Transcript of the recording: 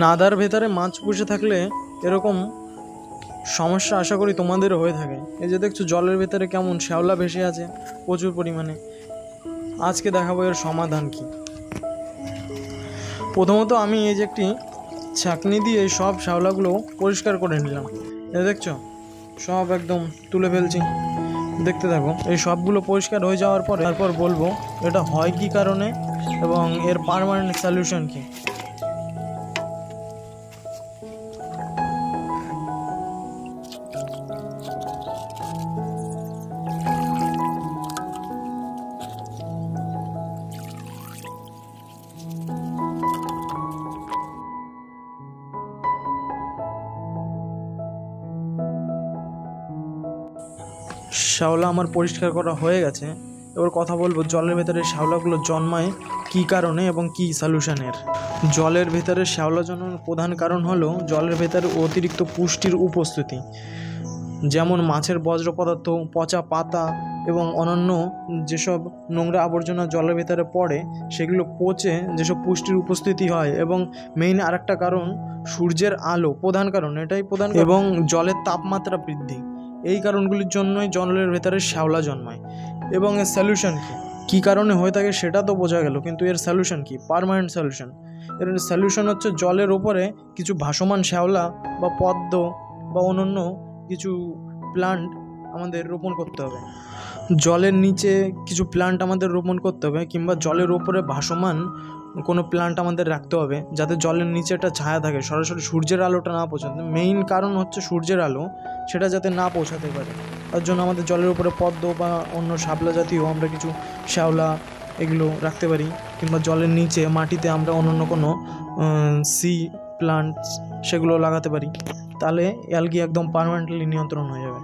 Another ভেতরে মাছ পুষে থাকলে এরকম সমস্যা আশা করি তোমাদেরও হয়ে থাকে। এই যে দেখছো জলের ভেতরে কেমন শ্যাওলা ভেসে আছে প্রচুর পরিমাণে। আজকে দেখাবো এর সমাধান কি। প্রথমত আমি এই যে একটি ছাঁকনি দিয়ে সব শ্যাওলাগুলো পরিষ্কার করে নিলাম। এই দেখছো সব একদম তুলে ফেলছি, দেখতে থাকো। এই সবগুলো পরিষ্কার হয়ে যাওয়ার পরে তারপর বলবো এটা হয় কি কারণে এবং এর পার্মানেন্ট সলিউশন কি। শ্যাওলা আমার পরিষ্কার করা হয়ে গেছে। এবার কথা বলবো জলের ভেতরে শ্যাওলাগুলো জন্মায় কি কারণে এবং কি সলিউশনের। জলের ভেতরে শ্যাওলা জন্মানোর প্রধান কারণ হলো জলের ভেতরে অতিরিক্ত পুষ্টির উপস্থিতি। যেমন মাছের বজ্র পদার্থ, পচা পাতা এবং অন্যান্য যেসব নোংরা আবর্জনা জলের ভেতরে পড়ে সেগুলো পচে যেসব পুষ্টির উপস্থিতি হয়। এবং মেইন আরেকটা কারণ সূর্যের আলো, প্রধান কারণ এটাই প্রধান। এবং জলের তাপমাত্রা বৃদ্ধি, এই কারণগুলির জন্যই জলের ভেতরে শ্যাওলা জন্মায়। এবং এর সলিউশন কী কারণে হয়ে থাকে সেটা তো বোঝা গেল, কিন্তু এর সলিউশন কি, পার্মানেন্ট সলিউশন। এর সলিউশন হচ্ছে জলের ওপরে কিছু ভাসমান শ্যাওলা বা পদ্ম বা অন্যান্য কিছু প্লান্ট আমাদের রোপণ করতে হবে। জলের নিচে কিছু প্লান্ট আমাদের রোপণ করতে হবে, কিংবা জলের ওপরে ভাসমান কোনো প্লান্ট আমাদের রাখতে হবে যাতে জলের নিচে একটা ছায়া থাকে, সরাসরি সূর্যের আলোটা না পৌঁছাতে। মেইন কারণ হচ্ছে সূর্যের আলো, সেটা যাতে না পৌঁছাতে পারে তার জন্য আমাদের জলের উপরে পদ্ম বা অন্য শাপলা জাতীয় আমরা কিছু শ্যাওলা এগুলো রাখতে পারি। কিংবা জলের নিচে মাটিতে আমরা অন্য কোনো সি প্লান্টস সেগুলো লাগাতে পারি, তাহলে অ্যালগি একদম পার্মানেন্টলি নিয়ন্ত্রণ হয়ে যাবে।